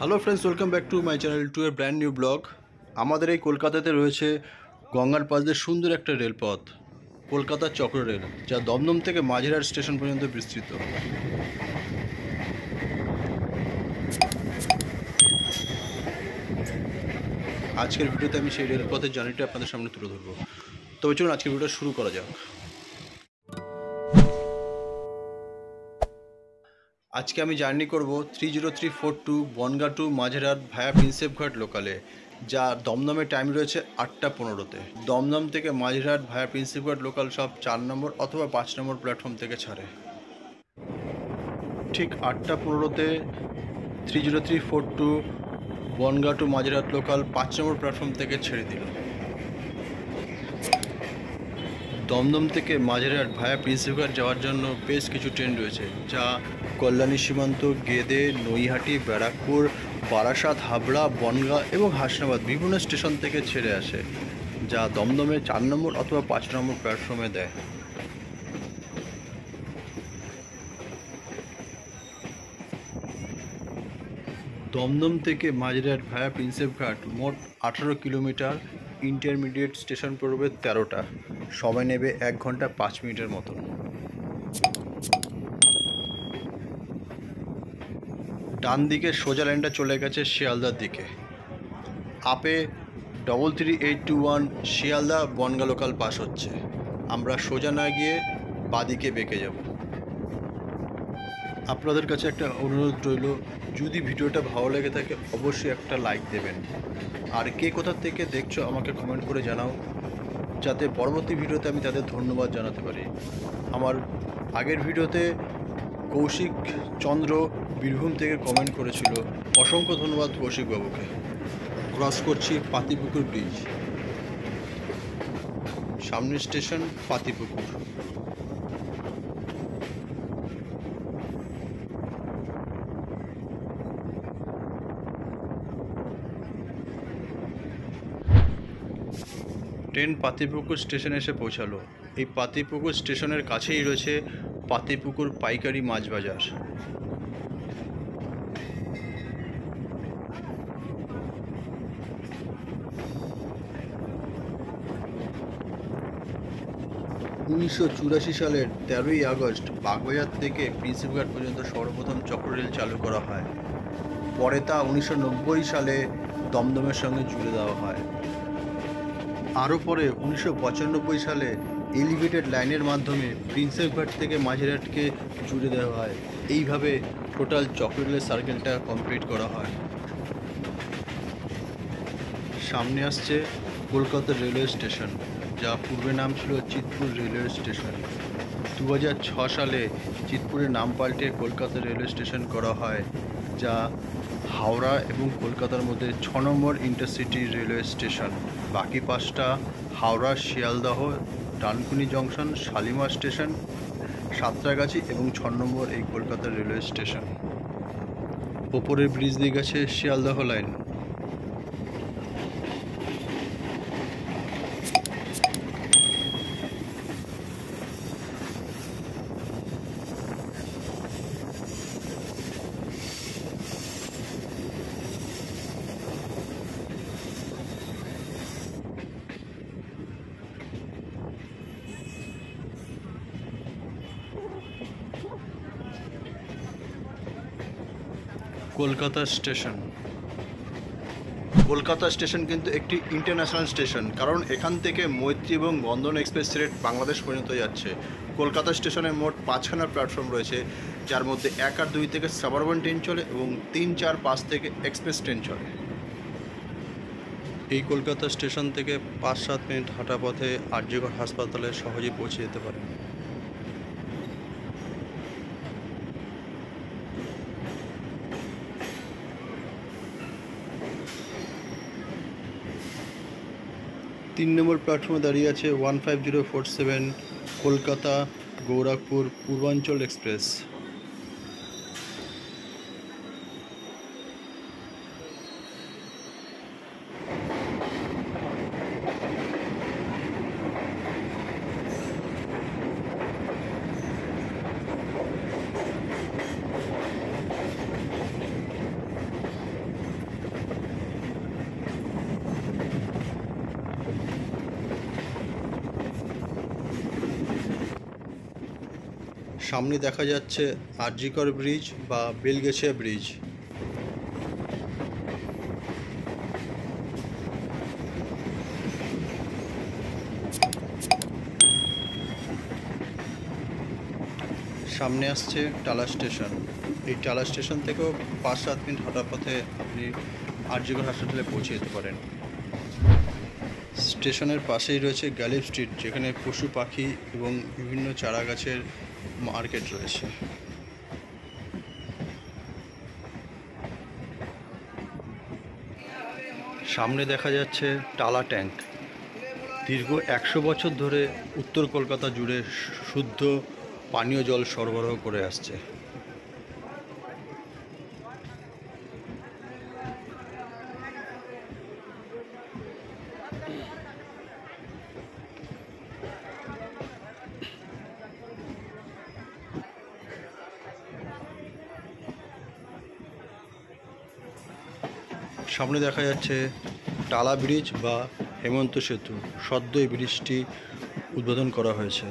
Hello friends, welcome back to my channel to A brand new blog. আমাদের এই কলকাতাতে রয়েছে গঙ্গার পাশ দিয়ে সুন্দর একটা রেলপথ, কলকাতার চক্র রেল, যা দমদম থেকে মাঝেরহাট স্টেশন পর্যন্ত বিস্তৃত। আজকের ভিডিওতে আমি সেই রেলপথের জার্নিটা আপনাদের সামনে তুলে ধরবো। তবে চলুন আজকের ভিডিওটা শুরু করা যাক। আজকে আমি জার্নি করব 30342 বনগাঁ টু মাঝেরহাট ভায়া প্রিন্সেপঘাট লোকালে, যা দমদমের টাইম রয়েছে 8:15-তে। দমদম থেকে মাঝেরহাট ভায়া প্রিন্সেপঘাট লোকাল সব 4 নম্বর অথবা 5 নম্বর প্ল্যাটফর্ম থেকে ছাড়ে। ঠিক 8:15-তে 30342 বনগাঁ টু মাঝেরহাট লোকাল 5 নম্বর প্ল্যাটফর্ম থেকে ছেড়ে দিল। দমদম থেকে মাঝেরহাট ভায়া প্রিন্সেপঘাট যাওয়ার জন্য বেশ কিছু ট্রেন রয়েছে, যা কল্যাণী সীমান্ত, গেদে, নৈহাটি, ব্যারাকপুর, বারাসাত, হাবড়া, বনগাঁ এবং হাসনাবাদ বিভিন্ন স্টেশন থেকে ছেড়ে আসে, যা দমদমে 4 নম্বর অথবা 5 নম্বর প্ল্যাটফর্মে দেয়। দমদম থেকে মাঝেরহাট ভায়া প্রিন্সেপঘাট মোট 18 কিলোমিটার, ইন্টারমিডিয়েট স্টেশন পড়বে 13টা, সময় নেবে 1 ঘন্টা 5 মিনিটের মতো। ডান দিকে সোজা লাইনটা চলে গেছে শিয়ালদার দিকে। আপে 33821 শিয়ালদা বনগাঁ লোকাল পাস হচ্ছে। আমরা সোজা না গিয়ে বাদিকে বেঁকে যাব। আপনাদের কাছে একটা অনুরোধ রইল, যদি ভিডিওটা ভালো লেগে থাকে অবশ্যই একটা লাইক দেবেন, আর কে কোথা থেকে দেখছো আমাকে কমেন্ট করে জানাও, যাতে পরবর্তী ভিডিওতে আমি তাদের ধন্যবাদ জানাতে পারি। আমার আগের ভিডিওতে কৌশিক চন্দ্র বীরভূম থেকে কমেন্ট করেছিল, অসংখ্য ধন্যবাদ কৌশিক বাবুকে। ক্রস করছি পাতিপুকুর ব্রিজ, সামনের স্টেশন পাতিপুকুর। ট্রেন পাতিপুকুর স্টেশনে এসে পৌঁছালো। এই পাতিপুকুর স্টেশনের কাছেই রয়েছে পাতিপুকুর পাইকারি মাছ বাজার। উনিশশো সালের 13ই আগস্ট বাগবাজার থেকে প্রিন্সেপঘাট পর্যন্ত সর্বপ্রথম চক্ররেল চালু করা হয়। পরে তা 1990 সালে দমদমের সঙ্গে জুড়ে দেওয়া হয়। আরও পরে 1995 সালে এলিভেটেড লাইনের মাধ্যমে প্রিন্সেপঘাট থেকে মাঝেরহাটকে জুড়ে দেওয়া হয়। এইভাবে টোটাল চক্ররেলের সার্কেলটা কমপ্লিট করা হয়। সামনে আসছে কলকাতা রেলওয়ে স্টেশন, যা পূর্বে নাম ছিল চিতপুর রেলওয়ে স্টেশন। 2006 সালে চিতপুরের নাম পাল্টে কলকাতা রেলওয়ে স্টেশন করা হয়, যা হাওড়া এবং কলকাতার মধ্যে 6 নম্বর ইন্টারসিটি রেলওয়ে স্টেশন। বাকি 5টা হাওড়া, শিয়ালদহ, ডানকুনি জংশন, শালিমার স্টেশন, সাঁতরাগাছি এবং 6 নম্বর এই কলকাতা রেলওয়ে স্টেশন। ওপরের ব্রিজ দিয়ে গেছে Sealdah line. Kolkata station. Kolkata station কিন্তু একটি ইন্টারন্যাশনাল স্টেশন, কারণ এখান থেকে মৈত্রী এবং বন্ধন এক্সপ্রেস ট্রেন বাংলাদেশ পর্যন্ত যাচ্ছে। কলকাতা স্টেশনে মোট 5খানা প্ল্যাটফর্ম রয়েছে, যার মধ্যে 1 আর 2 থেকে সাবারবান ট্রেন চলে এবং 3, 4, 5 থেকে এক্সপ্রেস ট্রেন চলে। এই কলকাতা স্টেশন থেকে 5-7 মিনিট হাঁটা পথে আরজিকর হাসপাতালে সহজেই পৌঁছে যেতে পারে। তিন নম্বর প্ল্যাটফর্মে দাঁড়িয়ে আছে 15047 কলকাতা গৌরাখপুর পূর্বাঞ্চল এক্সপ্রেস। সামনে দেখা যাচ্ছে আরজিকর ব্রিজ বা বেলগেছিয়া ব্রিজ। সামনে আসছে টালা স্টেশন। এই টালা স্টেশন থেকেও 5-7 মিনিট হাঁটা পথে আপনি আরজিকর হাসপাতালে পৌঁছে যেতে পারেন। স্টেশনের পাশেই রয়েছে গ্যালিব স্ট্রিট, যেখানে পশু পাখি এবং বিভিন্ন চারা গাছের মার্কেট রয়েছে। সামনে দেখা যাচ্ছে টালা ট্যাঙ্ক। দীর্ঘ 100 বছর ধরে উত্তর কলকাতা জুড়ে শুদ্ধ পানীয় জল সরবরাহ করে আসছে। সামনে দেখা যাচ্ছে টালা ব্রিজ বা হেমন্ত সেতু। সদ্য এই ব্রিজটি উদ্বোধন করা হয়েছে।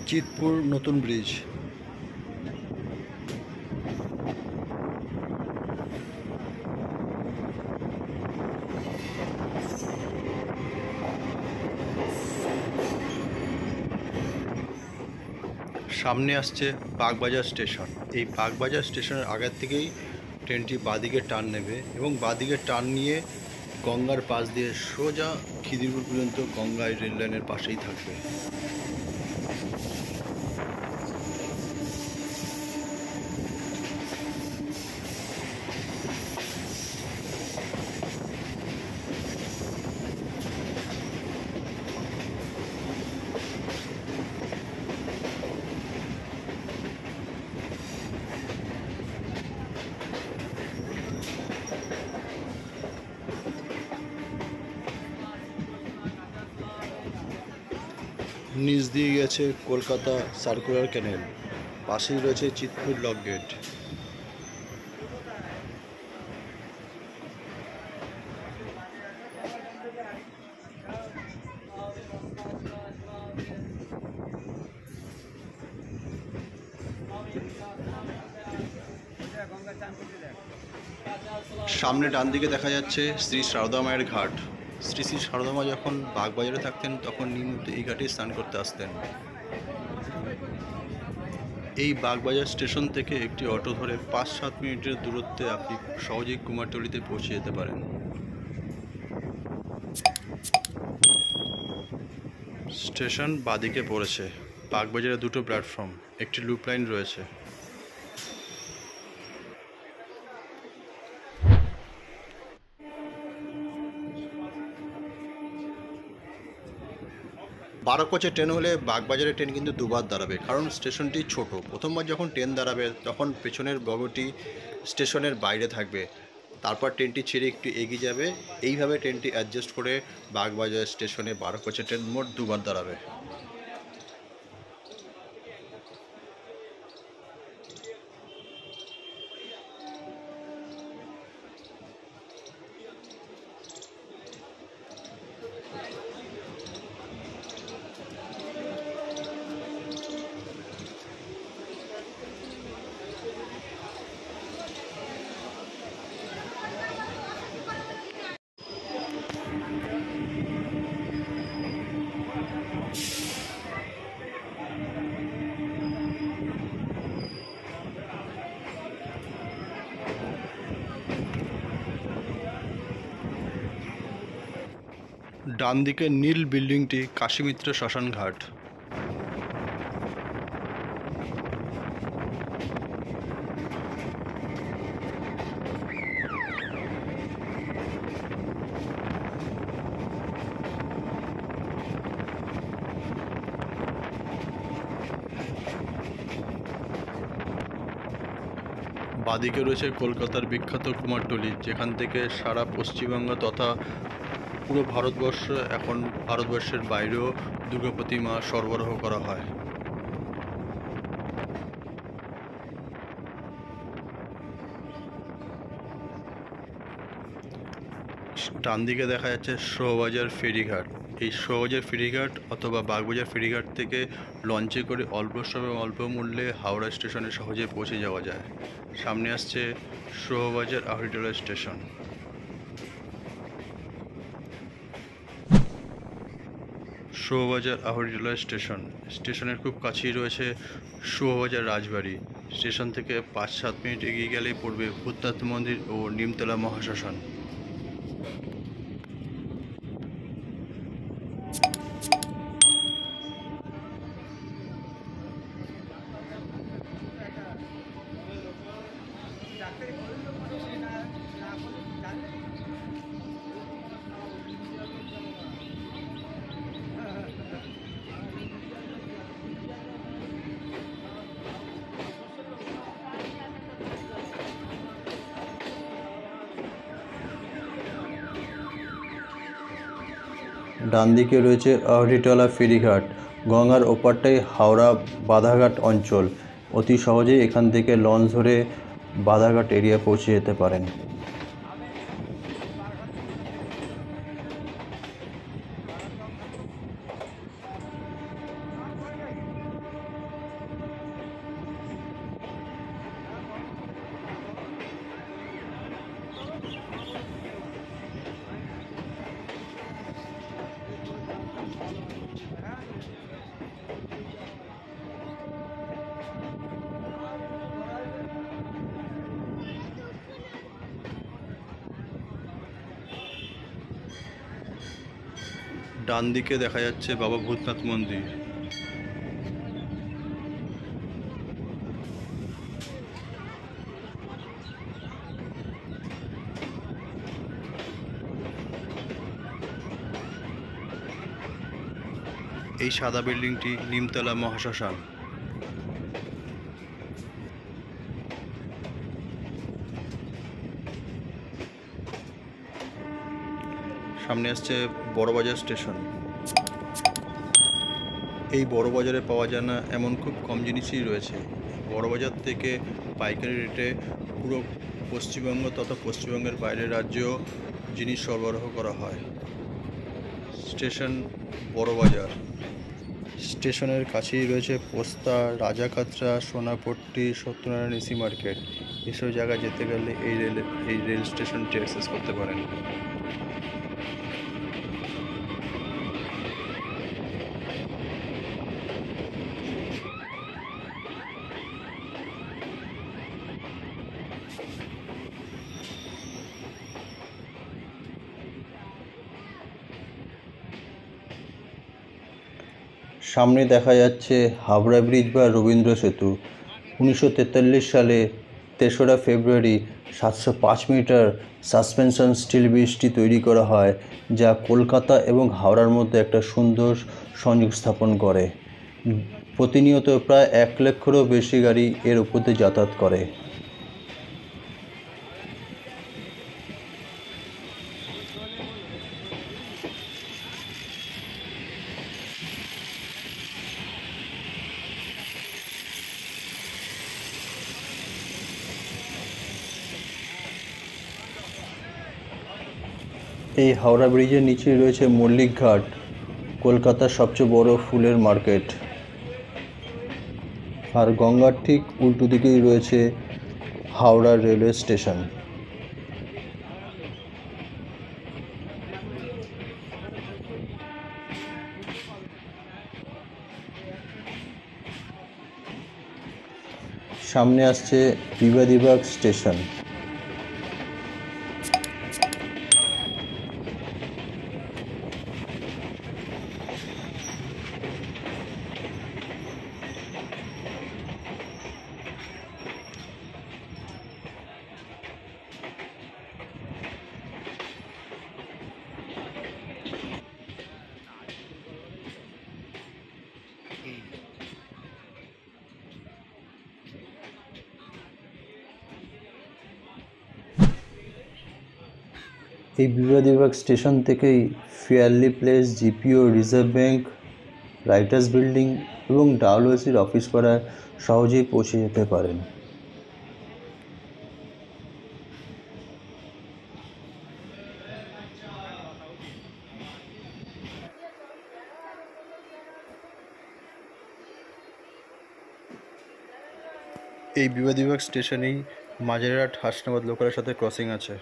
চিতপুর নতুন ব্রিজ। সামনে আসছে বাগবাজার স্টেশন। এই বাগবাজার স্টেশনের আগের থেকেই ট্রেনটি বাঁদিকে টার্ন নেবে এবং বাঁদিকে টার্ন নিয়ে গঙ্গার পাশ দিয়ে সোজা খিদিরপুর পর্যন্ত গঙ্গায় রেল লাইনের পাশেই থাকবে। নিচ দিয়ে গেছে কলকাতা সার্কুলার ক্যানেল, পাশেই রয়েছে চিতপুর লক গেট। সামনে ডান দিকে দেখা যাচ্ছে শ্রী সারদা মায়ের ঘাট। শ্রী শ্রী সারদা মা যখন বাগবাজারে থাকতেন তখন নিয়মিত এই ঘাটেই স্নান করতে আসতেন। এই বাগবাজার স্টেশন থেকে একটি অটো ধরে 5-7 মিনিটের দূরত্বে আপনি সহজেই কুমারটুলিতে পৌঁছে যেতে পারেন। স্টেশন বাদিকে পড়েছে। বাগবাজারে দুটো প্ল্যাটফর্ম, একটি লুপ লাইন রয়েছে। বারো কোচের ট্রেন হলে বাগবাজারের ট্রেন কিন্তু দুবার দাঁড়াবে, কারণ স্টেশনটি ছোট। প্রথমবার যখন ট্রেন দাঁড়াবে তখন পেছনের বগিটি স্টেশনের বাইরে থাকবে, তারপর ট্রেনটি ছেড়ে একটু এগিয়ে যাবে। এইভাবে ট্রেনটি অ্যাডজাস্ট করে বাগবাজার স্টেশনে 12 কোচের ট্রেন মোট দুবার দাঁড়াবে। ডান দিকে নীল বিল্ডিংটি কাশীমিত্র শ্মশান ঘাট। বাদিকে রয়েছে কলকাতার বিখ্যাত কুমারটুলি, যেখান থেকে সারা পশ্চিমবঙ্গ তথা পুরো ভারতবর্ষ, এখন ভারতবর্ষের বাইরেও দুর্গা প্রতিমা সরবরাহ করা হয়। ডান দিকে দেখা যাচ্ছে শোভাবাজার ফেরিঘাট। এই শোভাবাজার ফেরিঘাট অথবা বাগবাজার ফেরিঘাট থেকে লঞ্চে করে অল্প সময় অল্প মূল্যে হাওড়া স্টেশনে সহজে পৌঁছে যাওয়া যায়। সামনে আসছে শোভাবাজার আহরিটোলা স্টেশন। শোভাবাজার আহরিটোলা স্টেশনের খুব কাছেই রয়েছে শোভাবাজার রাজবাড়ি। স্টেশন থেকে 5-7 মিনিট এগিয়ে গেলেই পড়বে ভূতনাথ মন্দির ও নিমতলা মহাশ্মশান। ডান দিকে রয়েছে আহরিটোলা ফেরিঘাট। গঙ্গার ওপারটাই হাওড়া বাধাঘাট অঞ্চল। অতি সহজেই এখান থেকে লঞ্চ ধরে বাধাঘাট এরিয়া পৌঁছে যেতে পারেন। ডান দিকে দেখা যাচ্ছে বাবা ভূতনাথ মন্দির। এই সাদা বিল্ডিংটি নিমতলা মহাশ্মশান। সামনে আসছে বড়বাজার স্টেশন। এই বড় বাজারে পাওয়া যায় না এমন খুব কম জিনিসই রয়েছে। বড়বাজার থেকে পাইকারি রেটে পুরো পশ্চিমবঙ্গ তথা পশ্চিমবঙ্গের বাইরের রাজ্যেও জিনিস সরবরাহ করা হয়। স্টেশন বড়বাজার। স্টেশনের কাছেই রয়েছে পোস্তা, রাজাকাতরা, সোনাপট্টি, সত্যনারায়ণ এসি মার্কেট। এসব জায়গায় যেতে গেলে এই রেল স্টেশনটি অ্যাক্সেস করতে পারেন। সামনে দেখা যাচ্ছে হাওড়া ব্রিজ বা রবীন্দ্র সেতু। 1943 সালে 3রা ফেব্রুয়ারি 705 মিটার সাসপেনশন স্টিল ব্রিজটি তৈরি করা হয়, যা কলকাতা এবং হাওড়ার মধ্যে একটা সুন্দর সংযোগ স্থাপন করে। প্রতিনিয়ত প্রায় 1 লক্ষেরও বেশি গাড়ি এর উপর দিয়ে যাতায়াত করে। এই হাওড়া ব্রিজের নিচেই রয়েছে মল্লিক ঘাট, কলকাতার সবচেয়ে বড় ফুলের মার্কেট। আর গঙ্গার ঠিক উল্টো দিকেই রয়েছে হাওড়া রেলওয়ে স্টেশন। সামনে আসছে বিবাদীবাগ স্টেশন। এই বিবাদীবাগ স্টেশন থেকেই Fairlie Place, GPO, Reserve Bank, Writers Building এবং ডালহৌসির অফিস পাড়ায় সহজেই পৌঁছে যেতে পারেন। এই বিবাদীবাগ স্টেশনেই মাঝেরহাট হাসনাবাদ লোকালের সাথে ক্রসিং আছে।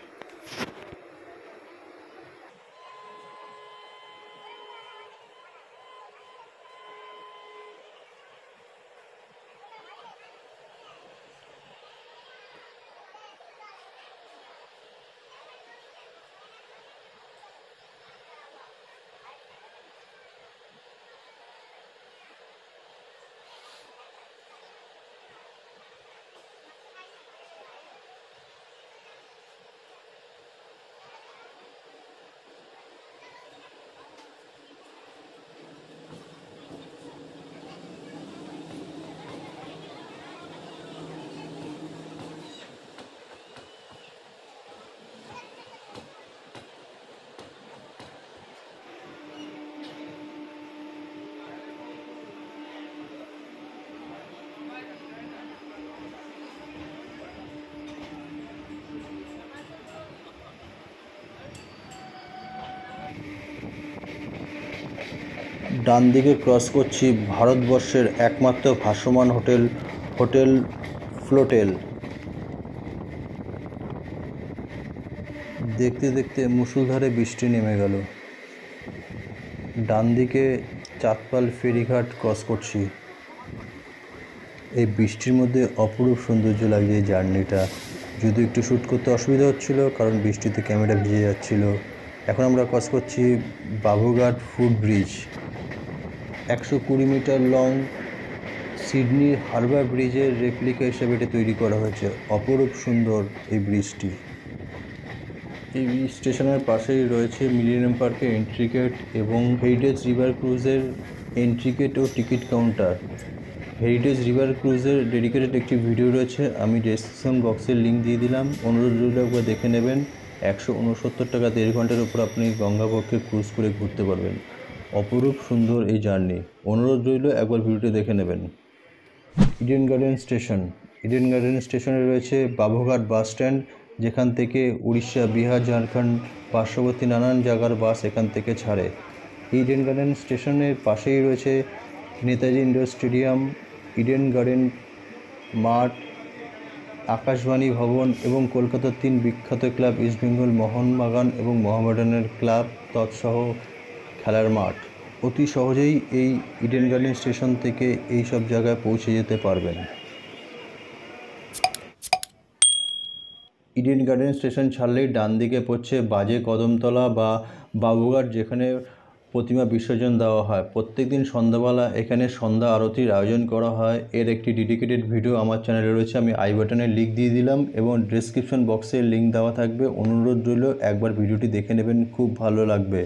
ডান দিকে ক্রস করছি ভারতবর্ষের একমাত্র ভাসমান হোটেল, হোটেল ফ্লোটেল। দেখতে দেখতে মুষলধারে বৃষ্টি নেমে গেল। ডান দিকে চাঁদপাল ফেরিঘাট ক্রস করছি। এই বৃষ্টির মধ্যে অপরূপ সৌন্দর্য লাগছে এই জার্নিটা। যদিও একটু শ্যুট করতে অসুবিধা হচ্ছিল কারণ বৃষ্টিতে ক্যামেরা ভিজে যাচ্ছিল। এখন আমরা ক্রস করছি Babughat foot bridge. 120 metre long সিডনির হারবার ব্রিজের রেপ্লিকা হিসেবে এটা তৈরি করা হয়েছে। অপরূপ সুন্দর এই ব্রিজটি। এই স্টেশনের পাশেই রয়েছে মিলেনিয়াম পার্কের এন্ট্রি গেট এবং হেরিটেজ রিভার ক্রুজের এন্ট্রি গেট ও টিকিট কাউন্টার। হেরিটেজ রিভার ক্রুজের ডেডিকেটেড একটি ভিডিও রয়েছে, আমি ডেসক্রিপশন বক্সের লিঙ্ক দিয়ে দিলাম, অনুরোধ রইল একবার দেখে নেবেন। 169 টাকা 1.5 ঘন্টার উপর আপনি গঙ্গাবক্ষে ক্রুজ করে ঘুরতে পারবেন। অপরূপ সুন্দর এই জার্নি, অনুরোধ রইল একবার ভিডিওটি দেখে নেবেন। Eden garden station. Eden garden স্টেশনে রয়েছে বাবুঘাট বাস স্ট্যান্ড, যেখান থেকে উড়িষ্যা, বিহার, ঝাড়খণ্ড পার্শ্ববর্তী নানান জায়গার বাস এখান থেকে ছাড়ে। ইডেন গার্ডেন স্টেশনের পাশেই রয়েছে Netaji indoor stadium, Eden garden মাঠ, আকাশবাণী ভবন এবং কলকাতার 3 বিখ্যাত ক্লাব ইস্টবেঙ্গল মোহনবাগান এবং মোহামেডানের ক্লাব তৎসহ খেলার মাঠ। অতি সহজেই এই ইডেন গার্ডেন স্টেশন থেকে এই সব জায়গায় পৌঁছে যেতে পারবেন। ইডেন গার্ডেন স্টেশন ছাড়লেই ডান দিকে পড়ছে বাজে কদমতলা বা বাবুঘাট, যেখানে প্রতিমা বিসর্জন দেওয়া হয়। প্রত্যেক দিন সন্ধ্যাবেলা এখানে সন্ধ্যা আরতির আয়োজন করা হয়। এর একটি ডেডিকেটেড ভিডিও আমার চ্যানেলে রয়েছে, আমি আই বাটনে লিঙ্ক দিয়ে দিলাম এবং ডেসক্রিপশন বক্সে লিঙ্ক দেওয়া থাকবে। অনুরোধ রইল একবার ভিডিওটি দেখে নেবেন, খুব ভালো লাগবে।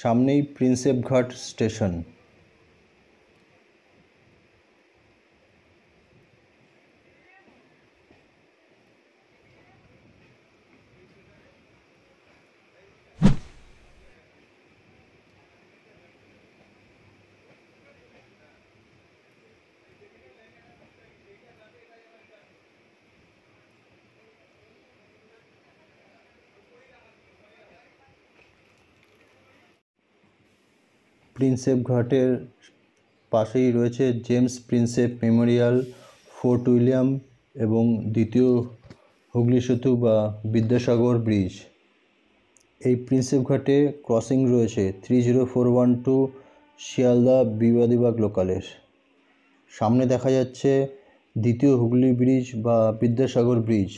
সামনেই প্রিন্সেপ ঘাট স্টেশন। প্রিন্সেপ ঘাটের পাশেই রয়েছে James Prinsep Memorial, fort William এবং দ্বিতীয় হুগলি সেতু বা বিদ্যাসাগর ব্রিজ। এই প্রিন্সেপ ঘাটে ক্রসিং রয়েছে 30412 শিয়ালদা বিবাদীবাগ লোকালের। সামনে দেখা যাচ্ছে দ্বিতীয় হুগলি ব্রিজ বা বিদ্যাসাগর ব্রিজ।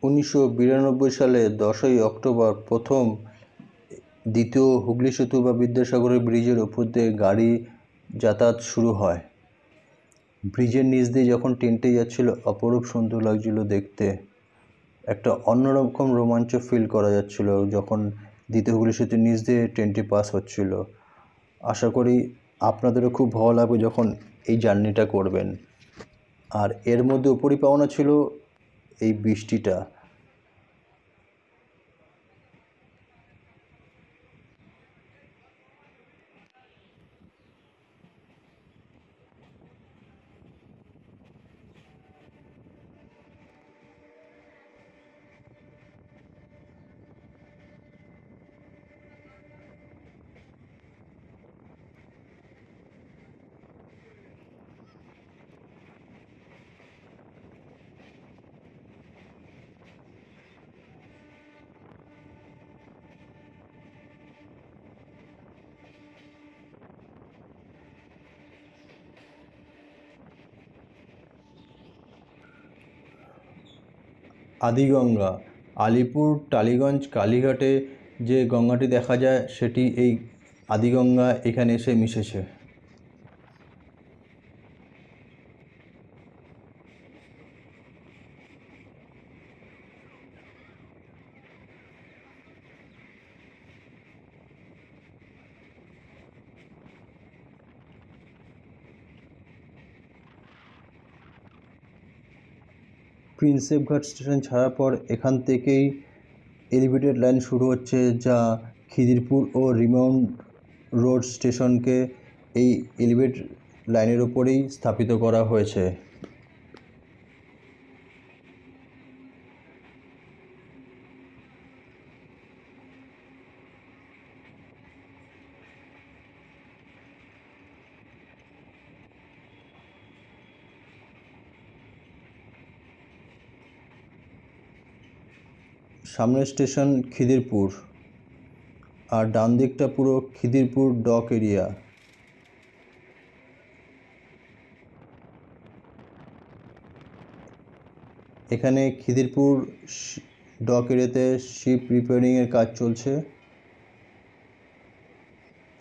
1992 সালে 10ই অক্টোবর প্রথম দ্বিতীয় হুগলি সেতু বা বিদ্যাসাগরের ব্রিজের ওপর দিয়ে গাড়ি যাতায়াত শুরু হয়। ব্রিজের নিচ দিয়ে যখন ট্রেনটি যাচ্ছিল অপরূপ সুন্দর লাগছিল দেখতে। একটা অন্যরকম রোমাঞ্চ ফিল করা যাচ্ছিল যখন দ্বিতীয় হুগলি সেতুর নিচ দিয়ে ট্রেনটি পাস হচ্ছিল। আশা করি আপনাদেরও খুব ভালো লাগবে যখন এই জার্নিটা করবেন। আর এর মধ্যে উপরই পাওনা ছিল এই বৃষ্টিটা। আদিগঙ্গা আলিপুর টালিগঞ্জ কালীঘাটে যে গঙ্গাটি দেখা যায় সেটি এই আদিগঙ্গা এখানে এসে মিশেছে। প্রিন্সেপ ঘাট স্টেশন ছাড়ার পর এখান থেকেই এলিভেটেড লাইন শুরু হচ্ছে, যা খিদিরপুর ও রিমাউন্ট রোড স্টেশনকে এই এলিভেটেড লাইনের ওপরেই স্থাপিত করা হয়েছে। সামনের স্টেশন খিদিরপুর, আর ডান দিকটা পুরো খিদিরপুর ডক এরিয়া। এখানে খিদিরপুর ডক এরিয়াতে শিপ রিপেয়ারিংয়ের কাজ চলছে।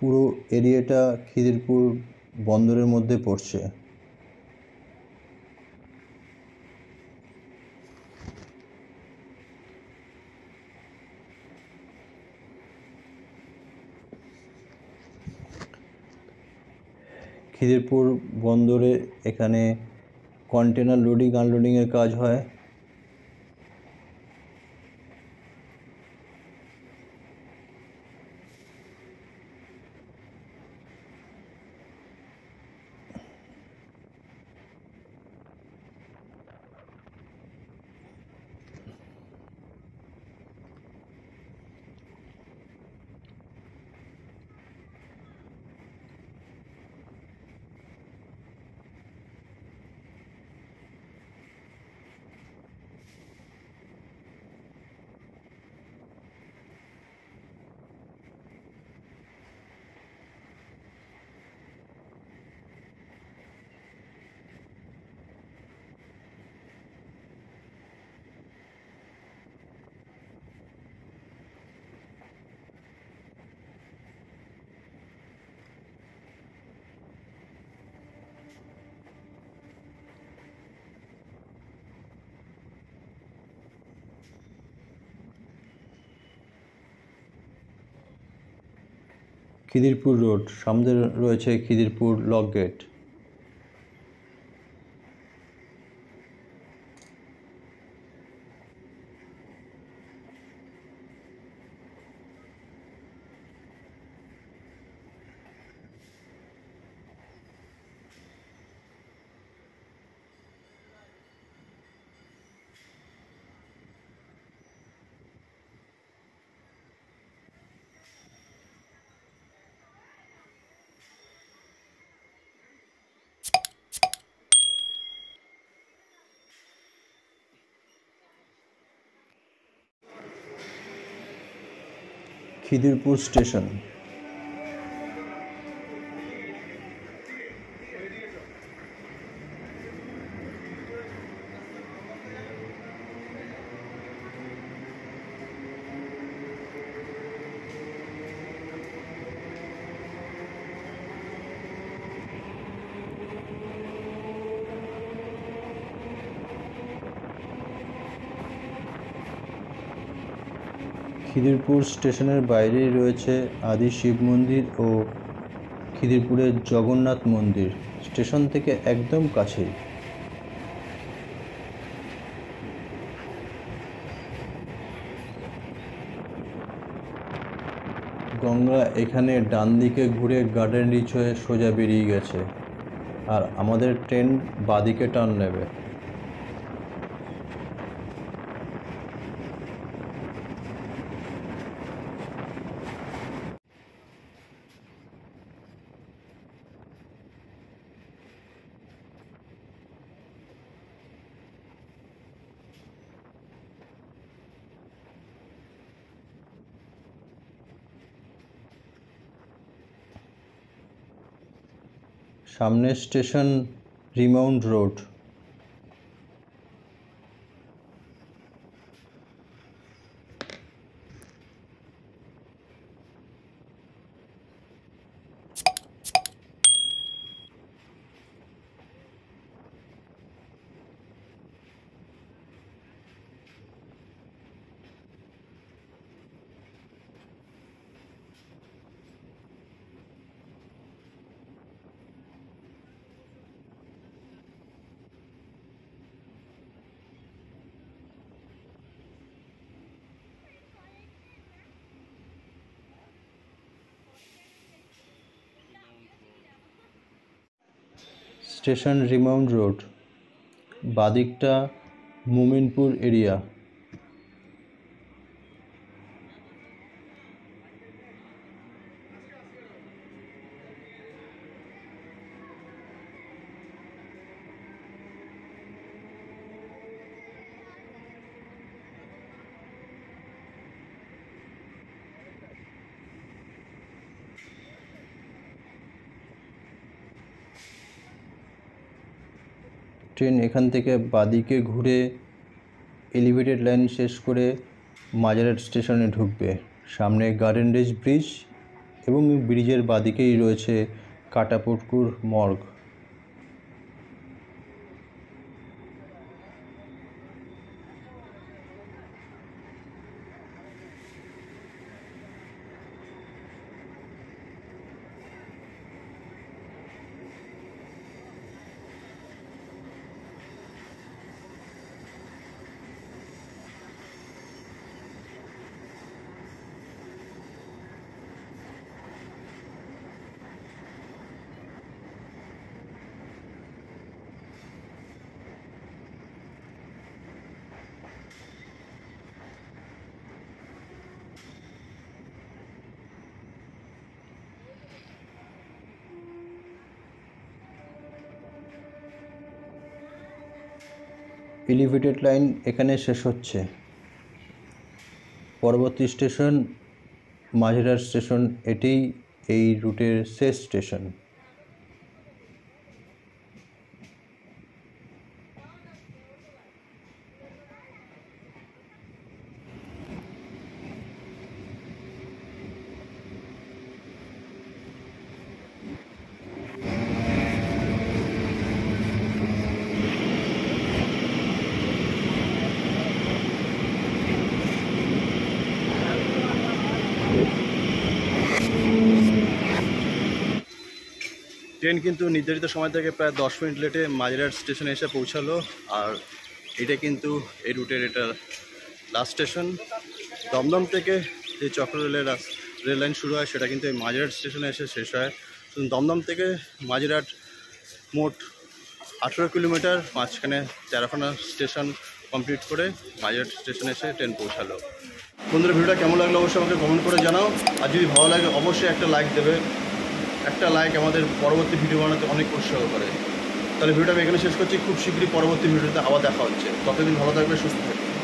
পুরো এরিয়াটা খিদিরপুর বন্দরের মধ্যে পড়ছে। খিদিরপুর বন্দরে এখানে কন্টেনার লোডিং আনলোডিংয়ের কাজ হয়। খিদিরপুর রোড, সামনে রয়েছে Khidirpur lock gate. Khidirpur station. Khidirpur স্টেশনের বাইরেই রয়েছে আদি শিব মন্দির ও খিদিরপুরের জগন্নাথ মন্দির, স্টেশন থেকে একদম কাছেই। গঙ্গা এখানে ডান দিকে ঘুরে গার্ডেন রিচ হয়ে সোজা বেরিয়ে গেছে, আর আমাদের ট্রেন বাঁদিকে টার্ন নেবে। সামনের station remount road. Station remount road, বাদিকটা মুমিনপুর এরিয়া। ট্রেন এখান থেকে বাদিকে ঘুরে এলিভেটেড লাইন শেষ করে মাঝেরহাট স্টেশনে ঢুকবে। সামনে গার্ডেন রিচ ব্রিজ এবং ব্রিজের বাদিকেই রয়েছে কাটাপুকুর মর্গ। এলিভেটেড লাইন এখানে শেষ হচ্ছে। পরবর্তী স্টেশন মাঝেরহাট স্টেশন, এটিই এই রুটের শেষ স্টেশন। ট্রেন কিন্তু নির্ধারিত সময় থেকে প্রায় 10 মিনিট লেটে মাঝেরহাট স্টেশনে এসে পৌঁছালো। আর এটা কিন্তু এই রুটের এটা লাস্ট স্টেশন। দমদম থেকে যে চক্র রেল লাইন শুরু হয় সেটা কিন্তু এই মাঝেরহাট স্টেশনে এসে শেষ হয়। দমদম থেকে মাঝেরহাট মোট 18 কিলোমিটার, মাঝখানে তেরাখানা স্টেশন কমপ্লিট করে মাঝেরহাট স্টেশনে এসে ট্রেন পৌঁছালো। বন্ধুরা, ভিডিওটা কেমন লাগলো অবশ্যই আমাকে কমেন্ট করে জানাও। আর যদি ভালো লাগে অবশ্যই একটা লাইক দেবে। একটা লাইক আমাদের পরবর্তী ভিডিও বানাতে অনেক উৎসাহ করে। তাহলে ভিডিওটা আমি এখানে শেষ করছি। খুব শীঘ্রই পরবর্তী ভিডিওতে আবার দেখা হচ্ছে। ততদিন ভালো থাকবে, সুস্থ থাকবে।